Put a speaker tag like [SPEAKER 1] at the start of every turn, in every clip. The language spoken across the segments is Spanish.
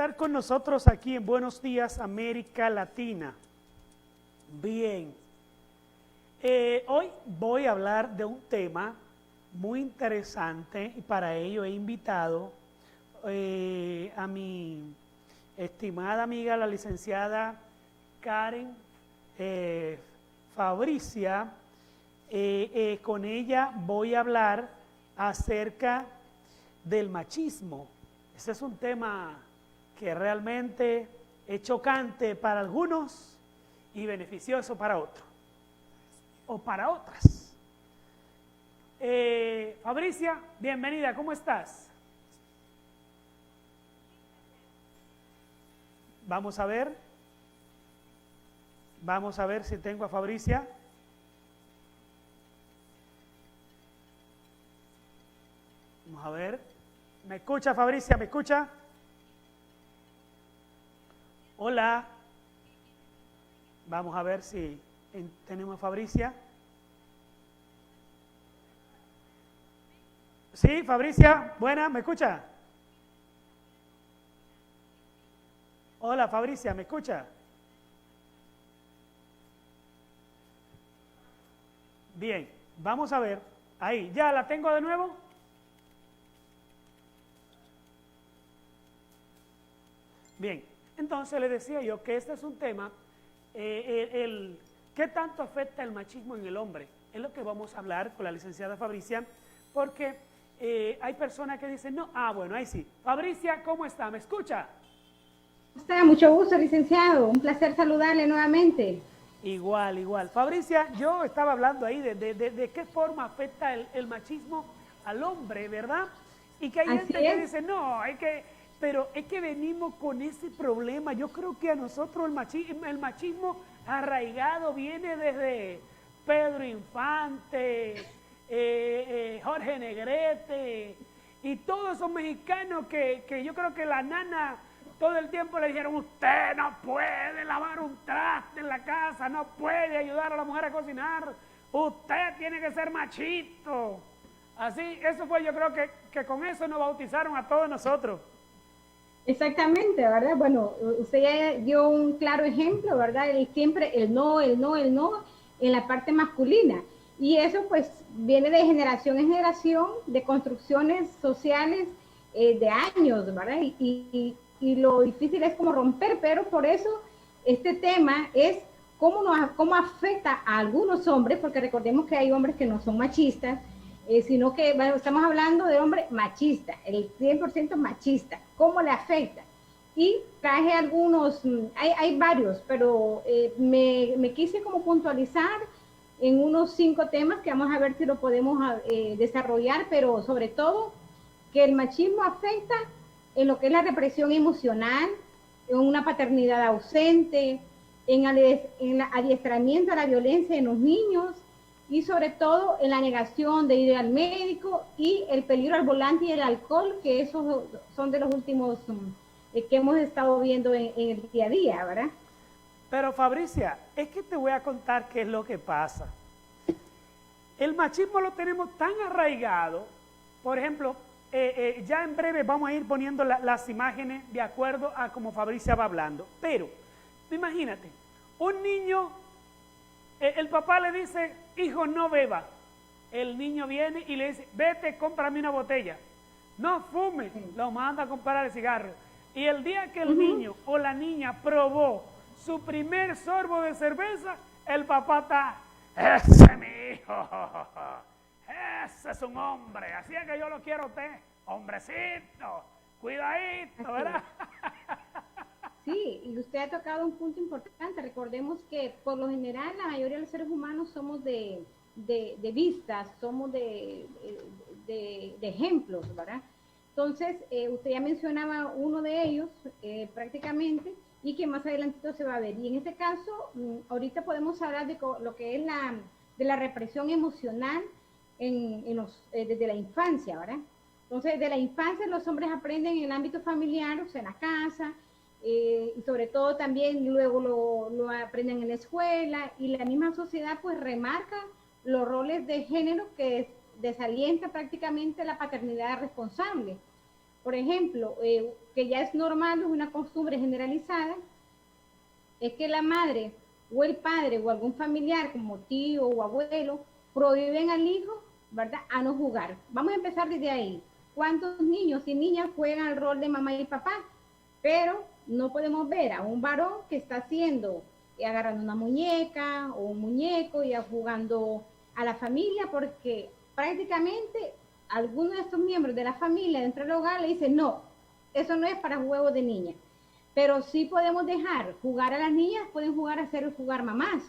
[SPEAKER 1] estar con nosotros aquí en Buenos Días América Latina. Bien, hoy voy a hablar de un tema muy interesante y para ello he invitado a mi estimada amiga, la licenciada Karen Fabricia. Con ella voy a hablar acerca del machismo. Ese es un tema que realmente es chocante para algunos y beneficioso para otros o para otras. Fabricia, bienvenida, ¿cómo estás? Vamos a ver si tengo a Fabricia. Vamos a ver. ¿Me escucha, Fabricia? ¿Me escucha? Hola. Vamos a ver si tenemos a Fabricia. Sí, Fabricia, buena, ¿me escucha? Hola, Fabricia, ¿me escucha? Bien, vamos a ver. Ahí, ¿ya la tengo de nuevo? Bien, entonces le decía yo que este es un tema, ¿qué tanto afecta el machismo en el hombre? Es lo que vamos a hablar con la licenciada Fabricia, porque hay personas que dicen, no, bueno, ahí sí. Fabricia, ¿cómo está? ¿Me escucha?
[SPEAKER 2] ¿Cómo está? Mucho gusto, licenciado. Un placer saludarle nuevamente.
[SPEAKER 1] Igual, igual. Fabricia, yo estaba hablando ahí de qué forma afecta el machismo al hombre, ¿verdad? Y que hay
[SPEAKER 2] Así
[SPEAKER 1] gente que
[SPEAKER 2] es.
[SPEAKER 1] dice, no, pero es que venimos con ese problema. Yo creo que a nosotros el machismo arraigado viene desde Pedro Infante, Jorge Negrete y todos esos mexicanos que yo creo que la nana todo el tiempo le dijeron, usted no puede lavar un traste en la casa, no puede ayudar a la mujer a cocinar, usted tiene que ser machito. Así, eso fue, yo creo que con eso nos bautizaron a todos nosotros.
[SPEAKER 2] Exactamente, ¿verdad? Bueno, usted ya dio un claro ejemplo, ¿verdad? Siempre el no, el no, el no en la parte masculina. Y eso pues viene de generación en generación, de construcciones sociales de años, ¿verdad? Y lo difícil es como romper, pero por eso este tema es cómo afecta a algunos hombres, porque recordemos que hay hombres que no son machistas, sino que bueno, estamos hablando de hombre machista, el 100% machista, cómo le afecta. Y traje algunos, hay varios, pero me quise como puntualizar en unos 5 temas que vamos a ver si lo podemos desarrollar, pero sobre todo que el machismo afecta en lo que es la represión emocional, en una paternidad ausente, en el adiestramiento a la violencia en los niños, y sobre todo en la negación de ir al médico y el peligro al volante y el alcohol, que esos son de los últimos que hemos estado viendo en el día a día, ¿verdad?
[SPEAKER 1] Pero Fabricia, es que te voy a contar qué es lo que pasa. El machismo lo tenemos tan arraigado, por ejemplo, ya en breve vamos a ir poniendo las imágenes de acuerdo a como Fabricia va hablando, pero imagínate, un niño, el papá le dice, hijo, no beba. El niño viene y le dice, vete, cómprame una botella. No fume, lo manda a comprar el cigarro. Y el día que el niño o la niña probó su primer sorbo de cerveza, el papá está, ese es mi hijo, ese es un hombre, así es que yo lo quiero a usted, hombrecito, cuidadito, ¿verdad?
[SPEAKER 2] Sí, y usted ha tocado un punto importante. Recordemos que por lo general la mayoría de los seres humanos somos de vistas, somos de ejemplos, ¿verdad? Entonces, usted ya mencionaba uno de ellos prácticamente y que más adelantito se va a ver. Y en este caso, ahorita podemos hablar de lo que es de la represión emocional desde la infancia, ¿verdad? Entonces, desde la infancia los hombres aprenden en el ámbito familiar, o sea, en la casa, y sobre todo también luego lo aprenden en la escuela, y la misma sociedad pues remarca los roles de género que desalienta prácticamente la paternidad responsable. por ejemplo, que ya es normal, es una costumbre generalizada, es que la madre o el padre o algún familiar como tío o abuelo prohíben al hijo, ¿verdad?, a no jugar. Vamos a empezar desde ahí. ¿Cuántos niños y niñas juegan el rol de mamá y papá? Pero no podemos ver a un varón que está haciendo, agarrando una muñeca o un muñeco y jugando a la familia, porque prácticamente alguno de estos miembros de la familia dentro del hogar le dicen, no, eso no es para juegos de niña. Pero sí podemos dejar jugar a las niñas, pueden jugar mamás,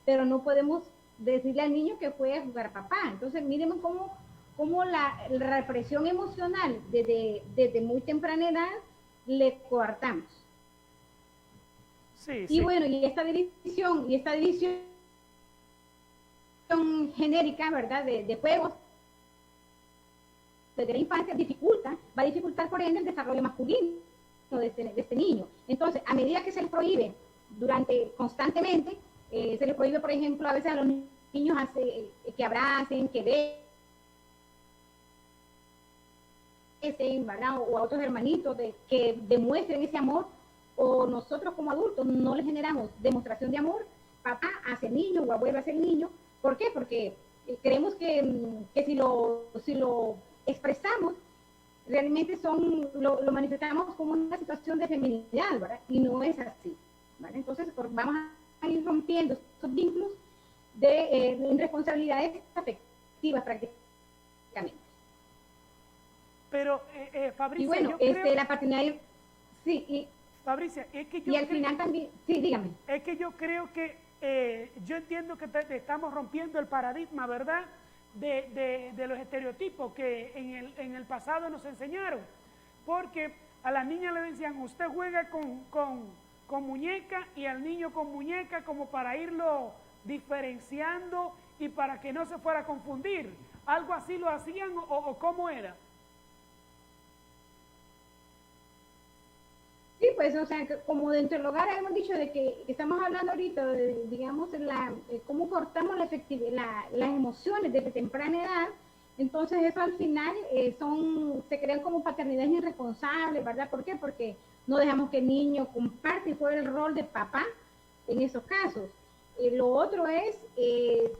[SPEAKER 2] pero no podemos decirle al niño que puede jugar a papá. Entonces, miren cómo la represión emocional desde muy temprana edad le coartamos.
[SPEAKER 1] Sí,
[SPEAKER 2] y
[SPEAKER 1] sí.
[SPEAKER 2] Bueno, y esta división genérica, ¿verdad?, de juegos desde la infancia va a dificultar por ende el desarrollo masculino de este niño. Entonces, a medida que se les prohíbe constantemente, se les prohíbe, por ejemplo, a veces a los niños que abracen, que besen, ¿verdad?, o a otros hermanitos que demuestren ese amor, o nosotros como adultos no les generamos demostración de amor, papá hacia el niño o abuelo hacia el niño. ¿Por qué? Porque creemos que si lo expresamos, realmente lo manifestamos como una situación de feminidad, ¿verdad? Y no es así, ¿vale? Entonces vamos a ir rompiendo estos vínculos de responsabilidades afectivas prácticamente.
[SPEAKER 1] Pero, Fabricia,
[SPEAKER 2] y bueno,
[SPEAKER 1] yo creo...
[SPEAKER 2] la paternidad, sí,
[SPEAKER 1] Fabricia, es que yo...
[SPEAKER 2] Y al final también, sí, dígame.
[SPEAKER 1] Es que yo creo que, yo entiendo que estamos rompiendo el paradigma, ¿verdad?, de los estereotipos que en el pasado nos enseñaron. Porque a las niñas le decían, usted juega con muñeca, y al niño con muñeca, como para irlo diferenciando y para que no se fuera a confundir. ¿Algo así lo hacían o cómo era?
[SPEAKER 2] Sí, pues, o sea, como dentro del hogar hemos dicho de que estamos hablando ahorita de, digamos, cómo cortamos las emociones desde temprana edad. Entonces eso al final se crean como paternidades irresponsables, ¿verdad? ¿Por qué? Porque no dejamos que el niño comparte y juegue el rol de papá en esos casos. Lo otro es,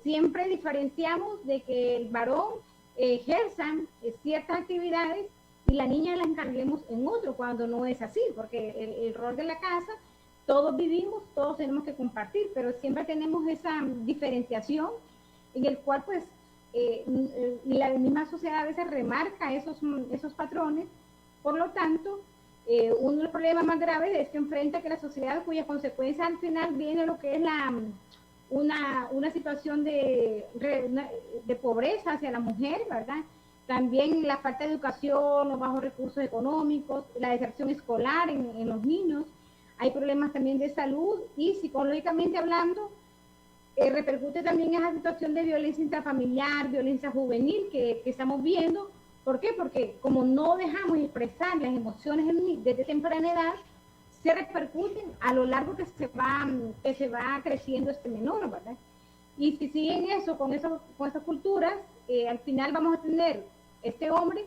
[SPEAKER 2] siempre diferenciamos de que el varón ejerza ciertas actividades y la niña la encarguemos en otro, cuando no es así, porque el rol de la casa, todos vivimos, todos tenemos que compartir, pero siempre tenemos esa diferenciación en el cual pues la misma sociedad a veces remarca esos patrones. Por lo tanto, uno de los problemas más graves es que enfrenta que la sociedad, cuya consecuencia al final viene lo que es una situación de pobreza hacia la mujer, ¿verdad? También la falta de educación, los bajos recursos económicos, la deserción escolar en los niños. Hay problemas también de salud y psicológicamente hablando, repercute también en esa situación de violencia intrafamiliar, violencia juvenil que estamos viendo. ¿Por qué? Porque como no dejamos expresar las emociones desde temprana edad, se repercuten a lo largo que se va creciendo este menor, ¿verdad? Y si siguen eso, con esas culturas, al final vamos a tener este hombre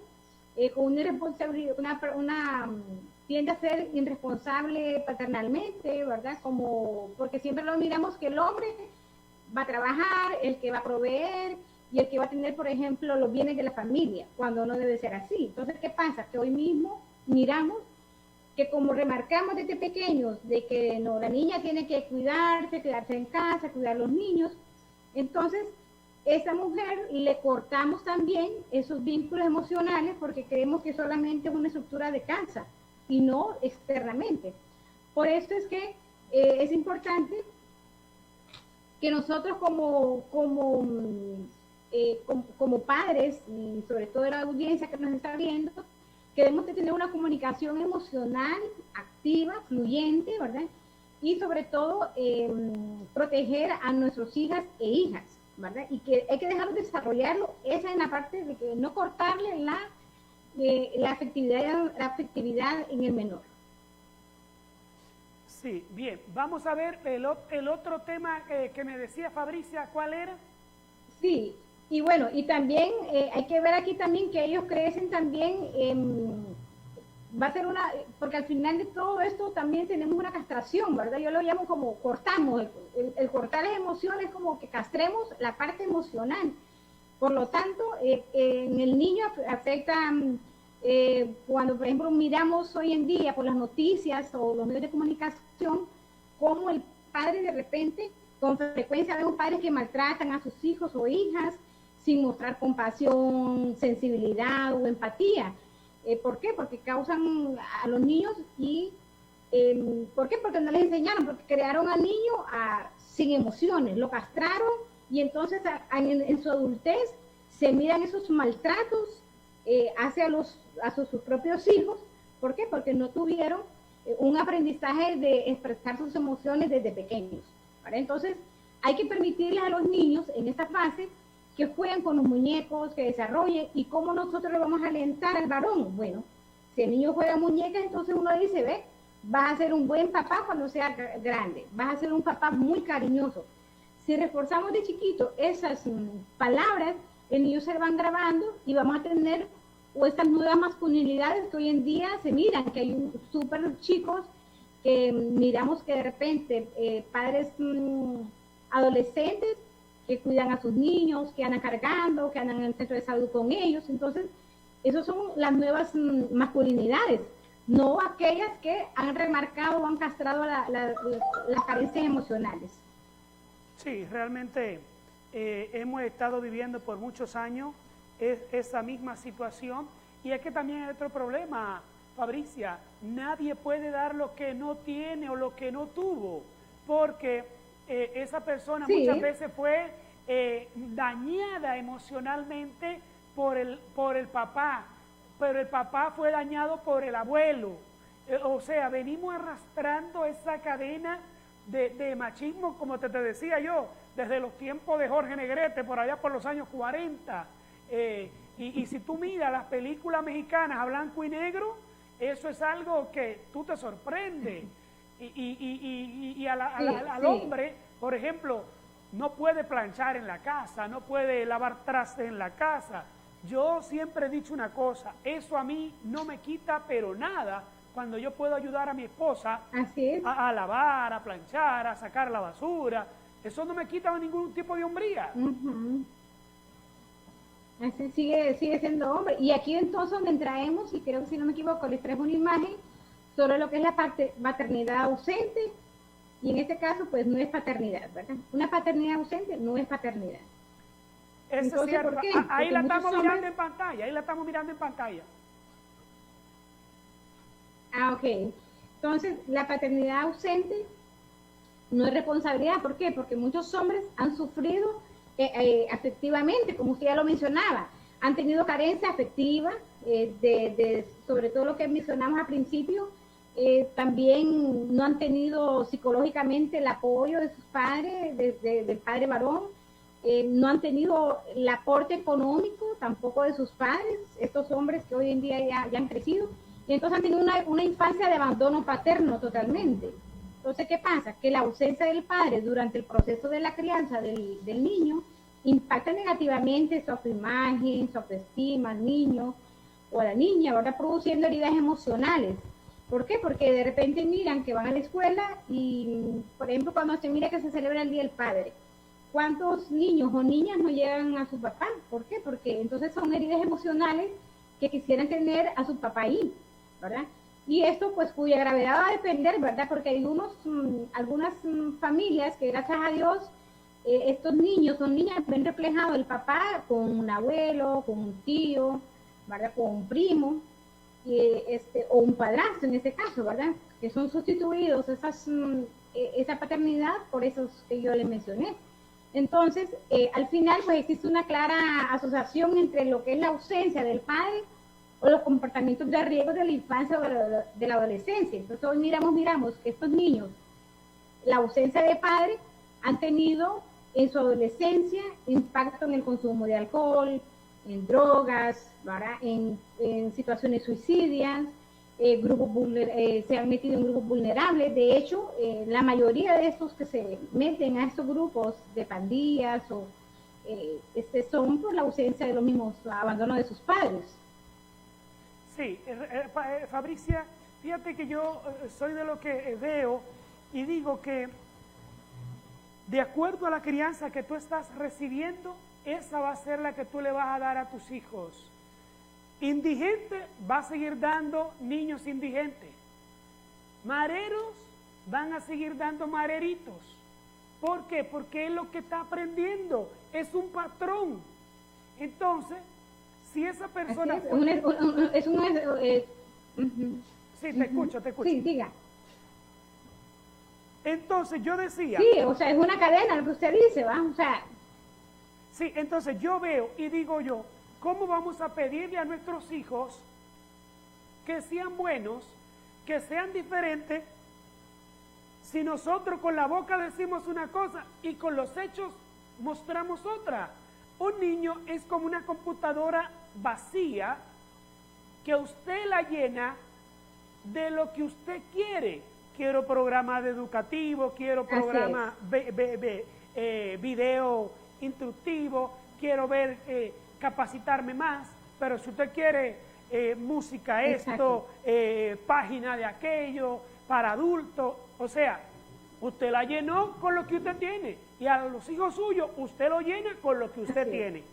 [SPEAKER 2] con una irresponsabilidad, tiende a ser irresponsable paternalmente, ¿verdad? Porque siempre lo miramos que el hombre va a trabajar, el que va a proveer y el que va a tener, por ejemplo, los bienes de la familia, cuando no debe ser así. Entonces, ¿qué pasa? Que hoy mismo miramos que como remarcamos desde pequeños de que no, la niña tiene que quedarse en casa, cuidar a los niños, entonces esa mujer le cortamos también esos vínculos emocionales porque creemos que solamente es una estructura de casa y no externamente. Por eso es que es importante que nosotros como padres, y sobre todo la audiencia que nos está viendo, que debemos de tener una comunicación emocional activa, fluyente, ¿verdad? Y sobre todo proteger a nuestras hijas e hijas, ¿verdad? Y que hay que dejarlos desarrollarlo, esa es la parte de que no cortarle la afectividad en el menor.
[SPEAKER 1] Sí, bien, vamos a ver el otro tema que me decía Fabricia, ¿cuál era?
[SPEAKER 2] Sí, y bueno, y también hay que ver aquí también que ellos crecen también va a ser porque al final de todo esto también tenemos una castración, ¿verdad? Yo lo llamo como cortamos, el cortar las emociones, como que castremos la parte emocional. Por lo tanto, en el niño afecta, cuando por ejemplo miramos hoy en día por las noticias o los medios de comunicación, como el padre de repente, con frecuencia vemos padres que maltratan a sus hijos o hijas sin mostrar compasión, sensibilidad o empatía. ¿Por qué? Porque causan a los niños y ¿por qué? Porque no les enseñaron, porque crearon al niño sin emociones, lo castraron y entonces en su adultez se miran esos maltratos hacia sus propios hijos. ¿Por qué? Porque no tuvieron un aprendizaje de expresar sus emociones desde pequeños, ¿vale? Entonces hay que permitirles a los niños en esta fase que jueguen con los muñecos, que desarrollen, y cómo nosotros le vamos a alentar al varón. Bueno, si el niño juega muñecas, entonces uno dice, ve, vas a ser un buen papá cuando sea grande, vas a ser un papá muy cariñoso. Si reforzamos de chiquito esas palabras, el niño se van grabando y vamos a tener estas nuevas masculinidades que hoy en día se miran, que hay súper chicos que miramos que de repente padres adolescentes que cuidan a sus niños, que andan cargando, que andan en el centro de salud con ellos. Entonces, esas son las nuevas masculinidades, no aquellas que han remarcado o han castrado las carencias emocionales.
[SPEAKER 1] Sí, realmente hemos estado viviendo por muchos años esa misma situación, y es que también hay otro problema, Fabricia, nadie puede dar lo que no tiene o lo que no tuvo, porque esa persona muchas veces fue dañada emocionalmente por el papá, pero el papá fue dañado por el abuelo. O sea, venimos arrastrando esa cadena de machismo, como te decía yo, desde los tiempos de Jorge Negrete, por allá por los años 40. Y si tú miras las películas mexicanas a blanco y negro, eso es algo que tú te sorprende. Y al hombre, por ejemplo, no puede planchar en la casa, no puede lavar trastes en la casa. Yo siempre he dicho una cosa, eso a mí no me quita pero nada cuando yo puedo ayudar a mi esposa a lavar, a planchar, a sacar la basura. Eso no me quita ningún tipo de hombría.
[SPEAKER 2] Así sigue siendo hombre. Y aquí entonces donde traemos, y creo que si no me equivoco, les traigo una imagen sobre lo que es la maternidad ausente, y en este caso pues no es paternidad, ¿verdad? Una paternidad ausente no es paternidad.
[SPEAKER 1] Eso es cierto. Ahí la estamos mirando en pantalla, ahí la estamos mirando en pantalla.
[SPEAKER 2] Ok. Entonces, la paternidad ausente no es responsabilidad. ¿Por qué? Porque muchos hombres han sufrido afectivamente, como usted ya lo mencionaba, han tenido carencia afectiva, sobre todo lo que mencionamos al principio. También no han tenido psicológicamente el apoyo de sus padres, del padre varón, no han tenido el aporte económico tampoco de sus padres, estos hombres que hoy en día ya han crecido, y entonces han tenido una infancia de abandono paterno totalmente. Entonces, ¿qué pasa? Que la ausencia del padre durante el proceso de la crianza del niño impacta negativamente su autoimagen, su autoestima al niño o a la niña, ¿verdad? Produciendo heridas emocionales. ¿Por qué? Porque de repente miran que van a la escuela y, por ejemplo, cuando se mira que se celebra el Día del Padre, ¿cuántos niños o niñas no llegan a su papá? ¿Por qué? Porque entonces son heridas emocionales que quisieran tener a su papá ahí, ¿verdad? Y esto, pues, cuya gravedad va a depender, ¿verdad? Porque hay algunas familias que, gracias a Dios, estos niños o niñas ven reflejado el papá con un abuelo, con un tío, ¿verdad? Con un primo, o un padrastro en este caso, ¿verdad? Que son sustituidos esa paternidad por esos que yo les mencioné. Entonces, al final, pues existe una clara asociación entre lo que es la ausencia del padre o los comportamientos de riesgo de la infancia o de la adolescencia. Entonces, hoy miramos que estos niños, la ausencia de padre, han tenido en su adolescencia impacto en el consumo de alcohol, en drogas, ¿verdad? En situaciones suicidas, se han metido en grupos vulnerables. De hecho, la mayoría de estos que se meten a estos grupos de pandillas son por la ausencia de los mismos, abandono de sus padres.
[SPEAKER 1] Sí, Fabricia, fíjate que yo soy de lo que veo y digo que de acuerdo a la crianza que tú estás recibiendo, esa va a ser la que tú le vas a dar a tus hijos. Indigente va a seguir dando niños indigentes. Mareros van a seguir dando mareritos. ¿Por qué? Porque es lo que está aprendiendo, es un patrón. Entonces, si esa persona... Sí, te escucho.
[SPEAKER 2] Sí, diga.
[SPEAKER 1] Entonces yo decía...
[SPEAKER 2] Sí, o sea, es una cadena lo que usted dice, ¿va? O sea...
[SPEAKER 1] Sí, entonces yo veo y digo yo, ¿cómo vamos a pedirle a nuestros hijos que sean buenos, que sean diferentes, si nosotros con la boca decimos una cosa y con los hechos mostramos otra? Un niño es como una computadora vacía que usted la llena de lo que usted quiere. Quiero programa educativo, quiero programa video instructivo, quiero ver, capacitarme más, pero si usted quiere música esto, página de aquello, para adultos, o sea, usted la llenó con lo que usted tiene y a los hijos suyos usted lo llena con lo que usted tiene.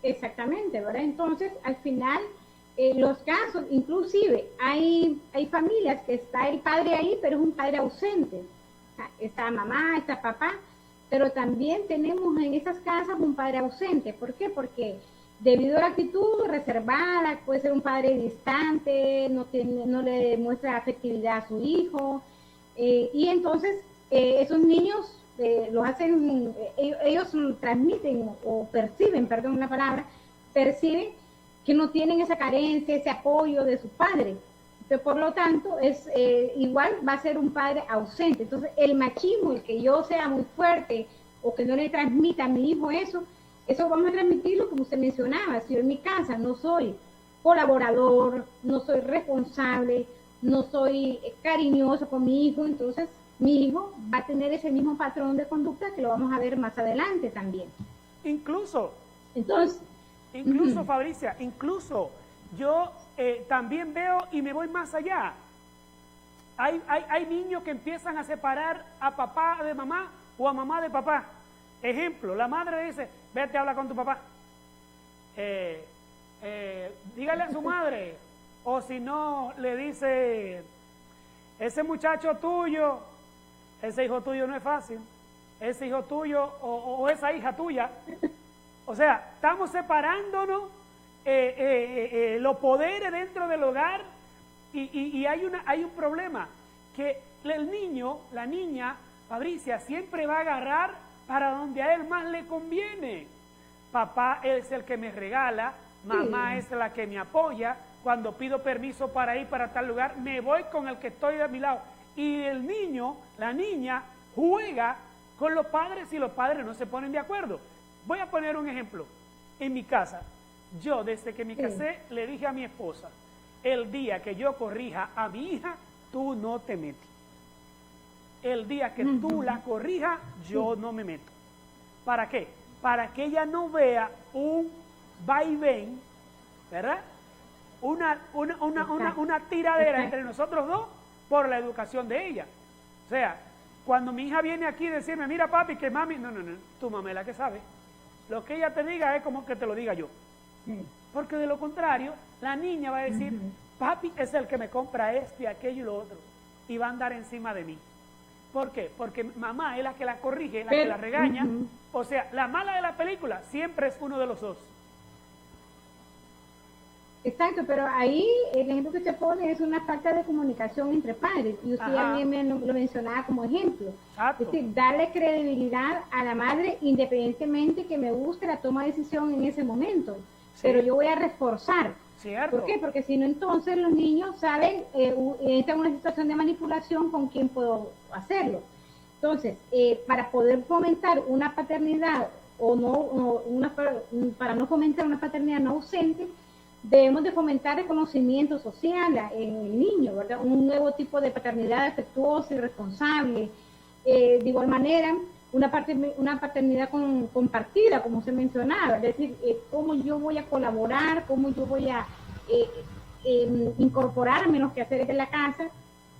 [SPEAKER 2] Exactamente, ¿verdad? Entonces, al final, los casos, inclusive, hay familias que está el padre ahí, pero es un padre ausente. O sea, está mamá, está papá, pero también tenemos en esas casas un padre ausente. ¿Por qué? Porque debido a la actitud reservada, puede ser un padre distante, no le demuestra afectividad a su hijo, y entonces esos niños los hacen, ellos transmiten o perciben, perdón una palabra, perciben que no tienen esa carencia, ese apoyo de su padre. Entonces, por lo tanto, es igual va a ser un padre ausente. Entonces, el machismo, el que yo sea muy fuerte o que no le transmita a mi hijo eso vamos a transmitirlo como usted mencionaba. Si yo en mi casa no soy colaborador, no soy responsable, no soy cariñoso con mi hijo, entonces mi hijo va a tener ese mismo patrón de conducta que lo vamos a ver más adelante también.
[SPEAKER 1] Incluso,
[SPEAKER 2] uh-huh.
[SPEAKER 1] Fabricia, incluso yo también veo y me voy más allá. Hay niños que empiezan a separar a papá de mamá o a mamá de papá. Ejemplo, la madre dice, vete a hablar con tu papá. Dígale a su madre. O si no, le dice, ese muchacho tuyo, ese hijo tuyo no es fácil. Ese hijo tuyo o esa hija tuya. O sea, estamos separándonos los poderes dentro del hogar y hay un problema, que el niño, la niña, Fabricia, siempre va a agarrar para donde a él más le conviene. Papá es el que me regala, mamá es la que me apoya, cuando pido permiso para ir para tal lugar, me voy con el que estoy de mi lado. Y el niño, la niña, juega con los padres y los padres no se ponen de acuerdo. Voy a poner un ejemplo. En mi casa, yo desde que me casé le dije a mi esposa, el día que yo corrija a mi hija, tú no te metes. El día que tú la corrijas, yo no me meto. ¿Para qué? Para que ella no vea un vaivén, ¿verdad? Una tiradera entre nosotros dos por la educación de ella. O sea, cuando mi hija viene aquí a decirme, mira papi, que mami, no, tu mamá es la que sabe. Lo que ella te diga es como que te lo diga yo. Porque de lo contrario, la niña va a decir, papi es el que me compra esto y aquello y lo otro. Y va a andar encima de mí. ¿Por qué? Porque mamá es la que la corrige, la que la regaña. O sea, la mala de la película siempre es uno de los dos.
[SPEAKER 2] Exacto, pero ahí el ejemplo que usted pone es una falta de comunicación entre padres. Y usted también me lo mencionaba como ejemplo.
[SPEAKER 1] Exacto.
[SPEAKER 2] Es decir, darle credibilidad a la madre independientemente que me guste la toma de decisión en ese momento. Sí. Pero yo voy a reforzar.
[SPEAKER 1] ¿Cierto?
[SPEAKER 2] ¿Por qué? Porque si no, entonces los niños saben, entran en una situación de manipulación con quién puedo hacerlo. Entonces, para poder fomentar una paternidad para no fomentar una paternidad no ausente, debemos de fomentar el conocimiento social en el niño, ¿verdad? Un nuevo tipo de paternidad afectuosa y responsable. De igual manera, una paternidad compartida, como se mencionaba, es decir, cómo yo voy a colaborar, cómo yo voy a incorporarme en los quehaceres de la casa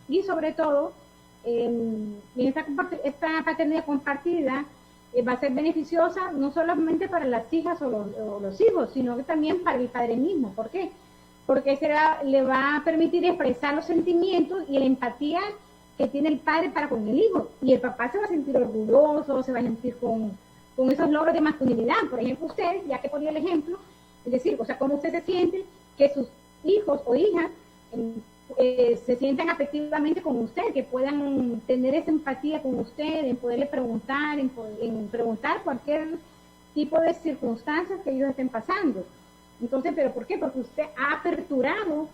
[SPEAKER 2] y sobre todo en esta paternidad compartida va a ser beneficiosa no solamente para las hijas o los hijos, sino que también para el padre mismo. ¿Por qué? Porque le va a permitir expresar los sentimientos y la empatía que tiene el padre para con el hijo. Y el papá se va a sentir orgulloso, se va a sentir con esos logros de masculinidad. Por ejemplo, usted, ya que ponía el ejemplo, es decir, o sea, cómo usted se siente que sus hijos o hijas se sientan afectivamente con usted, que puedan tener esa empatía con usted, en poderle preguntar, en preguntar cualquier tipo de circunstancias que ellos estén pasando. Entonces, ¿pero por qué? Porque usted ha aperturado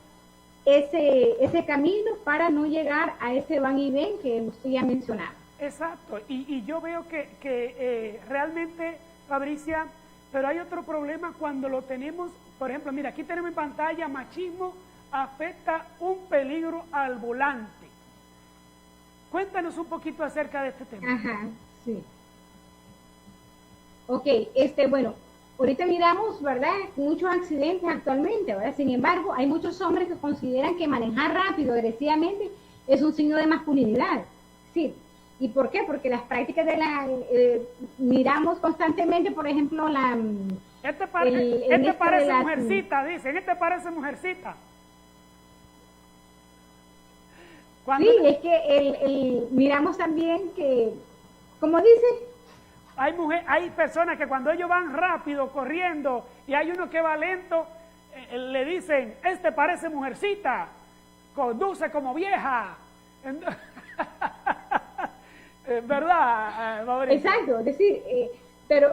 [SPEAKER 2] ese camino para no llegar a ese van y ven que usted ya mencionaba.
[SPEAKER 1] Exacto, y yo veo que realmente, Fabricia, pero hay otro problema cuando lo tenemos, por ejemplo, mira, aquí tenemos en pantalla: machismo afecta un peligro al volante. Cuéntanos un poquito acerca de este tema.
[SPEAKER 2] Ajá, sí. Ok, bueno, ahorita miramos, ¿verdad?, muchos accidentes actualmente, ¿verdad? Sin embargo, hay muchos hombres que consideran que manejar rápido, agresivamente, es un signo de masculinidad. Sí. ¿Y por qué? Porque las prácticas miramos constantemente, por ejemplo,
[SPEAKER 1] Este parece mujercita, dicen, este parece mujercita.
[SPEAKER 2] Sí, es que miramos también que, como dice,
[SPEAKER 1] hay personas que cuando ellos van rápido, corriendo, y hay uno que va lento, le dicen, este parece mujercita, conduce como vieja. ¿Verdad, Mauricio?
[SPEAKER 2] Exacto, es decir, pero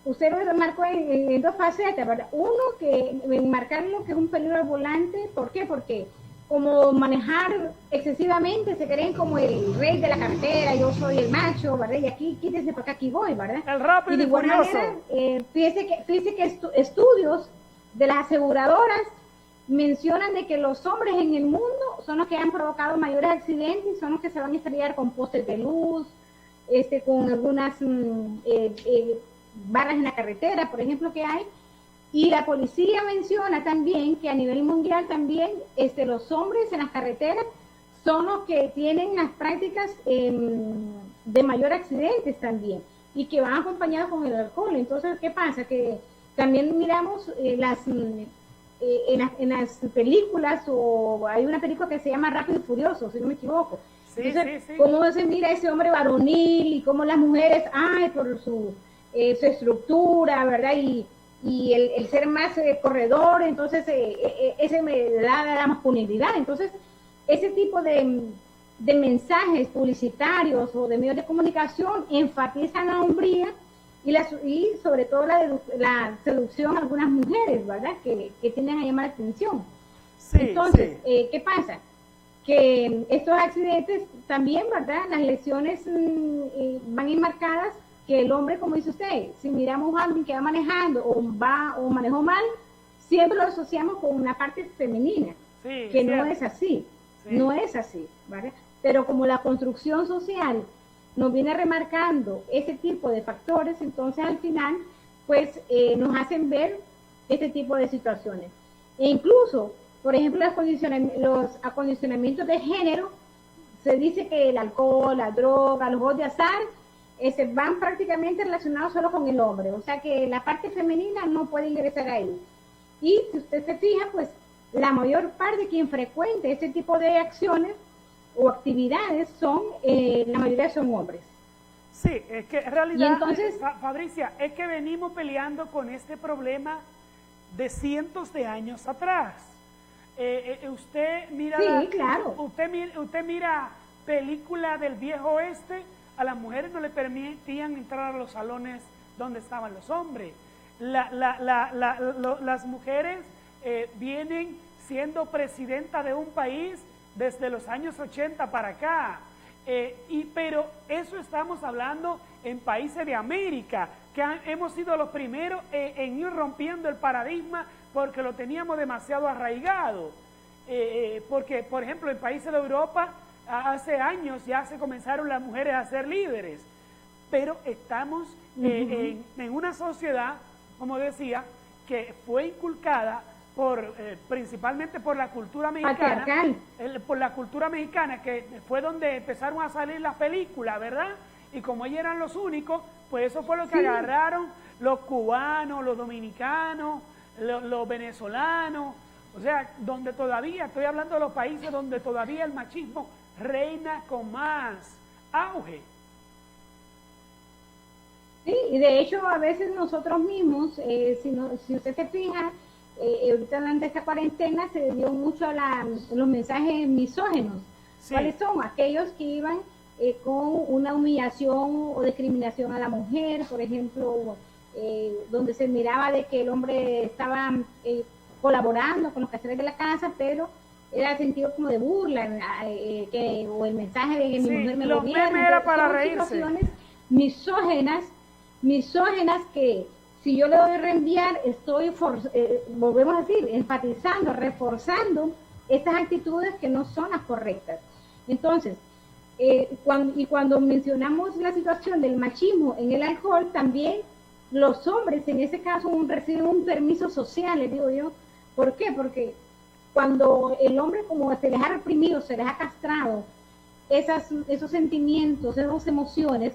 [SPEAKER 2] usted lo remarcó en dos facetas, ¿verdad? Uno, que enmarcar lo que es un peligro al volante. ¿Por qué? Porque como manejar excesivamente, se creen como el rey de la carretera, yo soy el macho, ¿verdad? Y aquí, quítese para acá, aquí voy, ¿verdad?
[SPEAKER 1] El rápido y
[SPEAKER 2] de igual
[SPEAKER 1] furioso.
[SPEAKER 2] manera, fíjese que estudios de las aseguradoras mencionan de que los hombres en el mundo son los que han provocado mayores accidentes, son los que se van a estrellar con postes de luz, con algunas barras en la carretera, por ejemplo, que hay. Y la policía menciona también que a nivel mundial también los hombres en las carreteras son los que tienen las prácticas de mayor accidentes también, y que van acompañados con el alcohol. Entonces, ¿qué pasa? Que también miramos en las películas, o hay una película que se llama Rápido y Furioso, si no me equivoco.
[SPEAKER 1] Sí,
[SPEAKER 2] entonces,
[SPEAKER 1] sí, sí.
[SPEAKER 2] cómo se mira ese hombre varonil y cómo las mujeres, por su estructura, ¿verdad? Y el ser más corredor, entonces ese me da la masculinidad. Entonces, ese tipo de mensajes publicitarios o de medios de comunicación enfatizan la hombría y sobre todo la seducción a algunas mujeres, ¿verdad?, que tienden a llamar la atención. Sí, entonces, sí. ¿Qué pasa? Que estos accidentes también, ¿verdad?, las lesiones van enmarcadas que el hombre, como dice usted, si miramos a alguien que va manejando o manejó mal, siempre lo asociamos con una parte femenina, sí, que no es así, sí. No es así, ¿vale? Pero como la construcción social nos viene remarcando ese tipo de factores, entonces al final, pues nos hacen ver este tipo de situaciones. E incluso, por ejemplo, los acondicionamientos de género, se dice que el alcohol, la droga, los juegos de azar, van prácticamente relacionados solo con el hombre, o sea que la parte femenina no puede ingresar ahí. Y si usted se fija, pues la mayor parte de quien frecuente este tipo de acciones o actividades la mayoría son hombres.
[SPEAKER 1] Sí, es que en realidad,
[SPEAKER 2] entonces,
[SPEAKER 1] Fabricia, es que venimos peleando con este problema de cientos de años atrás. Usted mira,
[SPEAKER 2] sí, claro.
[SPEAKER 1] Usted mira película del viejo oeste, a las mujeres no le permitían entrar a los salones donde estaban los hombres. Las mujeres vienen siendo presidenta de un país desde los años 80 para acá. Pero eso estamos hablando en países de América, que hemos sido los primeros en ir rompiendo el paradigma porque lo teníamos demasiado arraigado. Porque, por ejemplo, en países de Europa hace años ya se comenzaron las mujeres a ser líderes, pero estamos en una sociedad, como decía, que fue inculcada principalmente por la cultura mexicana, por la cultura mexicana, que fue donde empezaron a salir las películas, ¿verdad? Y como ellos eran los únicos, pues eso fue lo que agarraron los cubanos, los dominicanos, los venezolanos, o sea, donde todavía, estoy hablando de los países donde todavía el machismo reina con más auge.
[SPEAKER 2] Sí, y de hecho a veces nosotros mismos, si usted se fija, ahorita durante esta cuarentena se dio mucho los mensajes misógenos. Sí. ¿Cuáles son? Aquellos que iban con una humillación o discriminación a la mujer, por ejemplo, donde se miraba de que el hombre estaba colaborando con los quehaceres de la casa, pero era sentido como de burla, o el mensaje de que mi mujer me gobierna.
[SPEAKER 1] Era para reírse.
[SPEAKER 2] Misógenas que si yo le doy reenviar, estoy, volvemos a decir, enfatizando, reforzando estas actitudes que no son las correctas. Entonces, cuando mencionamos la situación del machismo en el alcohol, también los hombres en ese caso reciben un permiso social, les digo yo. ¿Por qué? Porque cuando el hombre como se les ha reprimido, se les ha castrado esos sentimientos, esas emociones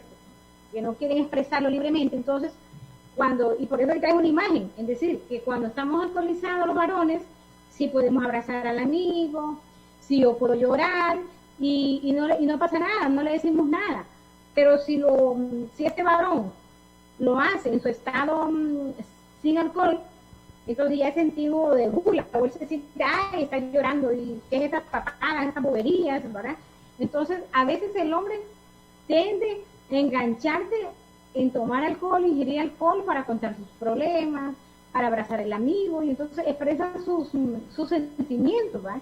[SPEAKER 2] que no quieren expresarlo libremente, entonces y por eso trae una imagen, es decir, que cuando estamos alcoholizados los varones, sí podemos abrazar al amigo, sí yo puedo llorar y no pasa nada, no le decimos nada, pero si este varón lo hace en su estado sin alcohol, entonces ya es sentido de burla, o él se siente, ay, está llorando, y qué es estas papadas, estas boberías, ¿verdad? Entonces a veces el hombre tiende a engancharse en tomar alcohol, ingerir alcohol para contar sus problemas, para abrazar al amigo, y entonces expresa sus sentimientos, ¿verdad?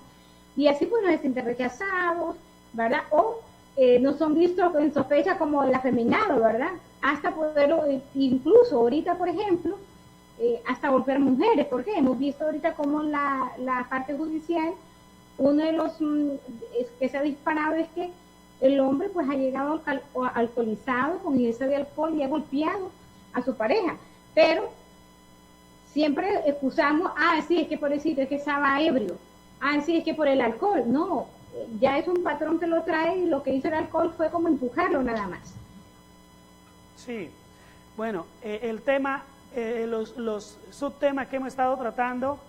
[SPEAKER 2] Y así pues nos sienten rechazados, ¿verdad? O no son vistos en sospecha como el afeminado, ¿verdad? Hasta poderlo, incluso ahorita, por ejemplo, hasta golpear mujeres, porque hemos visto ahorita como la parte judicial, uno de los que se ha disparado es que el hombre pues ha llegado alcoholizado con ingesta de alcohol y ha golpeado a su pareja, pero siempre excusamos, sí, es que pobrecito, es que estaba ebrio, sí, es que por el alcohol. No, ya es un patrón que lo trae, y lo que hizo el alcohol fue como empujarlo nada más.
[SPEAKER 1] Sí, bueno, el tema, los subtemas que hemos estado tratando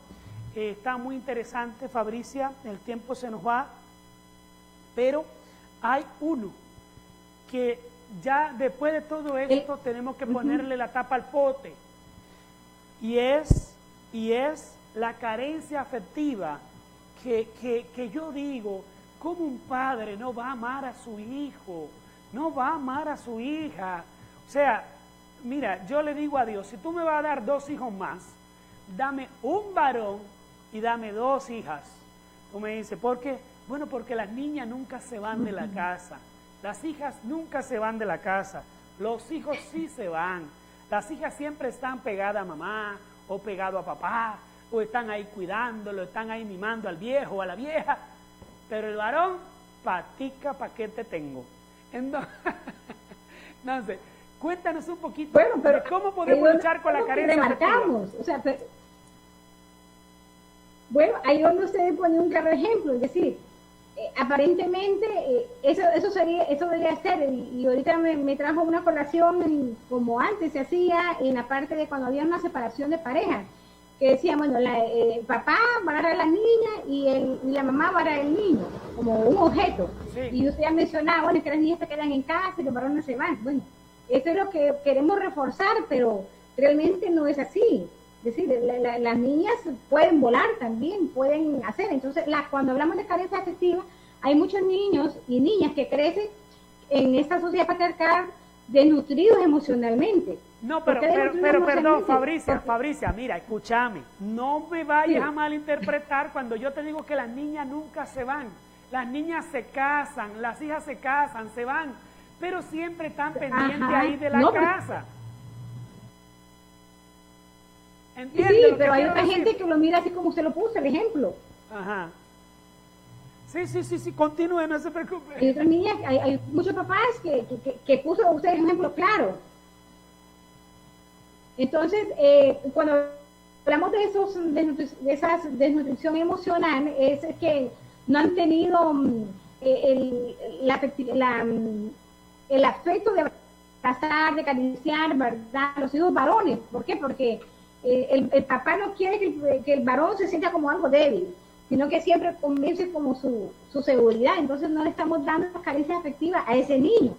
[SPEAKER 1] está muy interesante, Fabricia, el tiempo se nos va, pero hay uno que ya después de todo esto tenemos que ponerle la tapa al pote, y es la carencia afectiva que yo digo, ¿cómo un padre no va a amar a su hijo? No va a amar a su hija. O sea, mira, yo le digo a Dios, si tú me vas a dar 2 hijos más, dame un varón y dame 2 hijas. Tú me dices, ¿por qué? Bueno, porque las niñas nunca se van de la casa, las hijas nunca se van de la casa, los hijos sí se van, las hijas siempre están pegadas a mamá o pegado a papá, o están ahí cuidándolo, están ahí mimando al viejo o a la vieja, pero el varón, patica, ¿pa' qué te tengo? Entonces, cuéntanos un poquito de cómo podemos luchar con la carencia afectiva.
[SPEAKER 2] O sea, bueno, ahí donde usted pone un claro ejemplo, es decir, aparentemente eso debería ser, y ahorita me trajo una colación como antes se hacía en la parte de cuando había una separación de pareja, que decía, bueno, el papá va a dar a la niña y la mamá va a dar al niño, como un objeto. Sí. Y usted ya mencionaba, bueno, que las niñas se quedan en casa y los varones se van. Bueno, eso es lo que queremos reforzar, pero realmente no es así. Es decir, las niñas pueden volar también, pueden hacer. Entonces, cuando hablamos de carencia afectiva, hay muchos niños y niñas que crecen en esta sociedad patriarcal desnutridos emocionalmente.
[SPEAKER 1] No, pero perdón, Fabricia, mira, escúchame, no me vayas a malinterpretar cuando yo te digo que las niñas nunca se van. Las niñas se casan, las hijas se casan, se van, pero siempre están pendientes ahí de la casa.
[SPEAKER 2] Sí, pero hay otra gente que lo mira así como usted lo puso, el ejemplo.
[SPEAKER 1] Ajá. Sí, continúe, no se preocupe.
[SPEAKER 2] Hay otras niñas, hay muchos papás que puso usted un ejemplo claro. Entonces, cuando hablamos de esa desnutrición emocional, es que no han tenido el afecto de abrazar, de acariciar, ¿verdad? Los hijos varones. ¿Por qué? Porque el papá no quiere que el varón se sienta como algo débil, sino que siempre comience como su seguridad. Entonces no le estamos dando carencias afectivas a ese niño.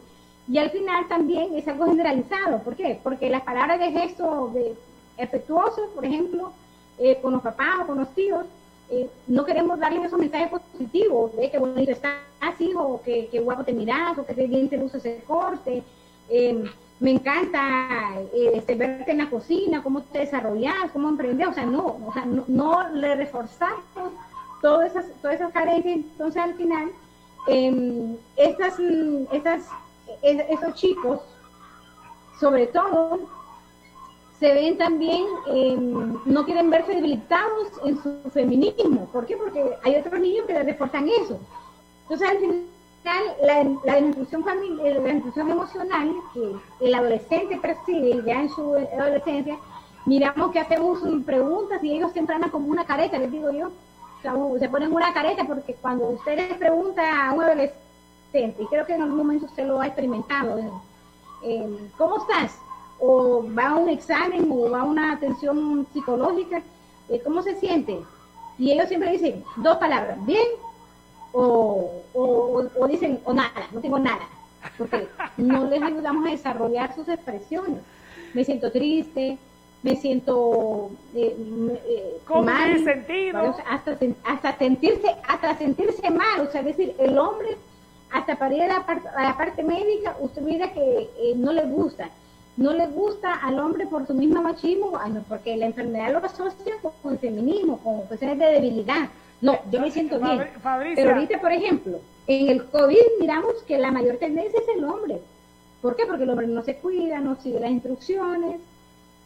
[SPEAKER 2] Y al final también es algo generalizado. ¿Por qué? Porque las palabras de gesto afectuosos, por ejemplo, con los papás o con los tíos, no queremos darles esos mensajes positivos, de que bonito estás, hijo, o que guapo te miras, o que bien te luce ese corte. Me encanta verte en la cocina, cómo te desarrollas, cómo emprendes. O sea, no le reforzamos todas esas carencias. Entonces, al final, esos chicos, sobre todo, se ven también, no quieren verse debilitados en su feminismo. ¿Por qué? Porque hay otros niños que les reportan eso. Entonces, al final, la desnutrición emocional que el adolescente percibe ya en su adolescencia, miramos que hacemos preguntas y ellos se entran como una careta, les digo yo. O sea, se ponen una careta porque cuando usted les pregunta a un adolescente, y creo que en algún momento usted lo ha experimentado, ¿cómo estás? O va a un examen o va a una atención psicológica, ¿cómo se siente? Y ellos siempre dicen dos palabras, bien, o dicen, o nada, no tengo nada, porque no les ayudamos a desarrollar sus expresiones. Me siento triste, me siento mal,
[SPEAKER 1] sentido?
[SPEAKER 2] hasta sentirse mal. O sea, es decir, el hombre, hasta para ir a la parte médica, usted mira que no le gusta al hombre por su mismo machismo, porque la enfermedad lo asocia con el feminismo, con cuestiones de debilidad. No, yo me siento bien.
[SPEAKER 1] Fabricia.
[SPEAKER 2] Pero ahorita, por ejemplo, en el COVID miramos que la mayor tendencia es el hombre. ¿Por qué? Porque el hombre no se cuida, no sigue las instrucciones.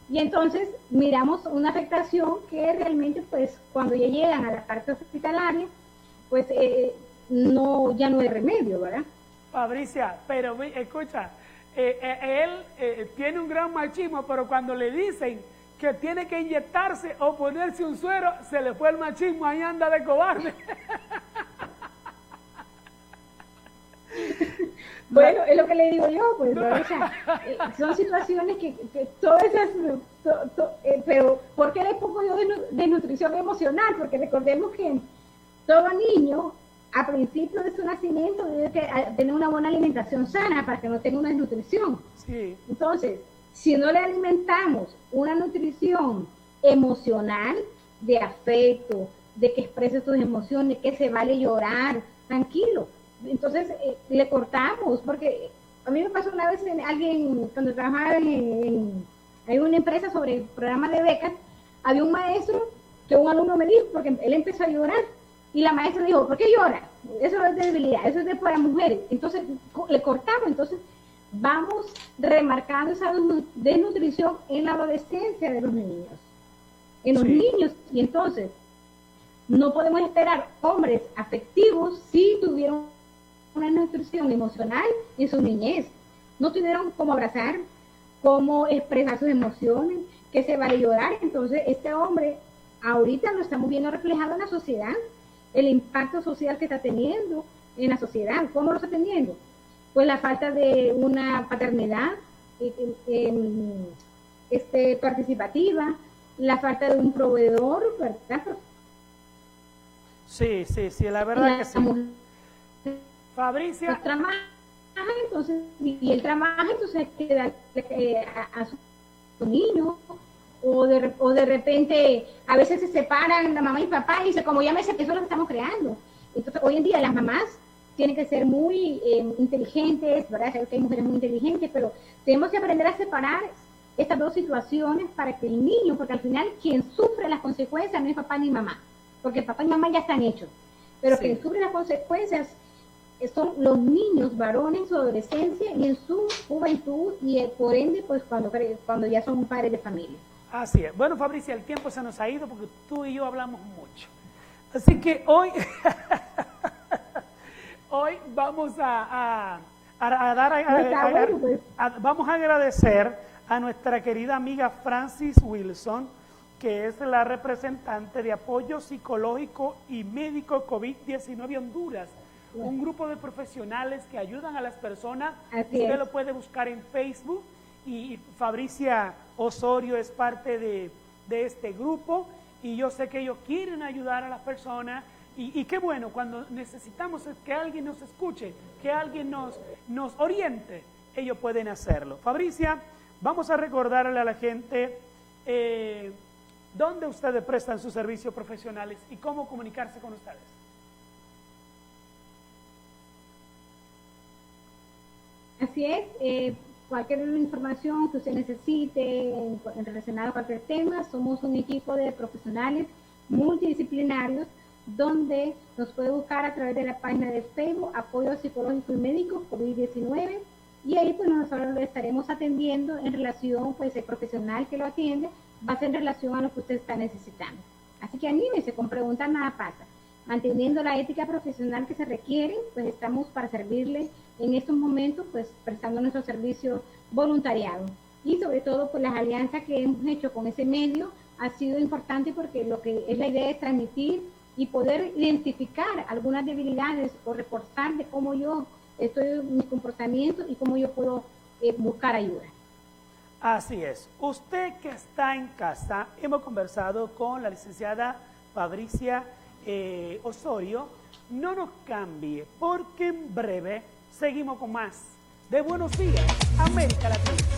[SPEAKER 2] Y entonces miramos una afectación que realmente, pues, cuando ya llegan a la parte hospitalaria, pues ya no hay remedio, ¿verdad?
[SPEAKER 1] Fabricia, pero escucha, él tiene un gran machismo, pero cuando le dicen que tiene que inyectarse o ponerse un suero, se le fue el machismo, ahí anda de cobarde.
[SPEAKER 2] Bueno, es lo que le digo yo, pues, o sea, son situaciones que todas esas, pero ¿por qué le pongo yo de nutrición emocional? Porque recordemos que todo niño, a principio de su nacimiento, debe tener una buena alimentación sana para que no tenga una desnutrición.
[SPEAKER 1] Sí.
[SPEAKER 2] Entonces, si no le alimentamos una nutrición emocional, de afecto, de que exprese sus emociones, que se vale llorar, tranquilo. Entonces, le cortamos, porque a mí me pasó una vez cuando trabajaba en una empresa sobre el programa de becas, había un maestro que un alumno me dijo, porque él empezó a llorar, y la maestra le dijo, ¿por qué llora? Eso no es de debilidad, eso es para mujeres. Entonces, le cortamos. Entonces, vamos remarcando esa desnutrición en la adolescencia de los niños. En los niños, y entonces, no podemos esperar hombres afectivos si tuvieron una nutrición emocional en su niñez. No tuvieron cómo abrazar, cómo expresar sus emociones, que se vale llorar. Entonces, este hombre, ahorita lo estamos viendo reflejado en la sociedad, el impacto social que está teniendo en la sociedad. ¿Cómo lo está teniendo? Pues la falta de una paternidad participativa, la falta de un proveedor, ¿verdad?
[SPEAKER 1] Sí, la verdad que sí. Fabricia.
[SPEAKER 2] Trabaja, entonces, y él trabaja, entonces hay que darle a su niño, o de repente, a veces se separan la mamá y papá, y dice, como ya me sé que eso lo estamos creando. Entonces, hoy en día las mamás tienen que ser muy inteligentes, ¿verdad? Creo que hay mujeres muy inteligentes, pero tenemos que aprender a separar estas dos situaciones para que el niño, porque al final quien sufre las consecuencias no es papá ni mamá, porque papá y mamá ya están hechos, pero quien sufre las consecuencias son los niños varones en su adolescencia y en su juventud, y por ende, pues cuando ya son padres de familia.
[SPEAKER 1] Así es. Bueno, Fabricia, el tiempo se nos ha ido porque tú y yo hablamos mucho. Así que hoy hoy vamos vamos a agradecer a nuestra querida amiga Francis Wilson, que es la representante de apoyo psicológico y médico COVID-19 Honduras, un grupo de profesionales que ayudan a las personas. Usted lo puede buscar en Facebook, y Fabricia Osorio es parte de este grupo, y yo sé que ellos quieren ayudar a las personas, y qué bueno, cuando necesitamos que alguien nos escuche, que alguien nos oriente, ellos pueden hacerlo. Fabricia, vamos a recordarle a la gente dónde ustedes prestan sus servicios profesionales y cómo comunicarse con ustedes.
[SPEAKER 2] Así es, cualquier información que usted necesite en relacionado a cualquier tema, somos un equipo de profesionales multidisciplinarios donde nos puede buscar a través de la página de Facebook, Apoyo Psicológico y Médico COVID-19, y ahí pues nosotros lo estaremos atendiendo en relación, pues el profesional que lo atiende va a ser en relación a lo que usted está necesitando. Así que anímese, con preguntas nada pasa. Manteniendo la ética profesional que se requiere, pues estamos para servirle en estos momentos, pues prestando nuestro servicio voluntariado. Y sobre todo, pues las alianzas que hemos hecho con ese medio ha sido importante, porque lo que es la idea es transmitir y poder identificar algunas debilidades o reforzar de cómo yo estoy, mi comportamiento y cómo yo puedo buscar ayuda.
[SPEAKER 1] Así es. Usted que está en casa, hemos conversado con la licenciada Fabricia Osorio. No nos cambie, porque en breve seguimos con más de Buenos Días, América Latina.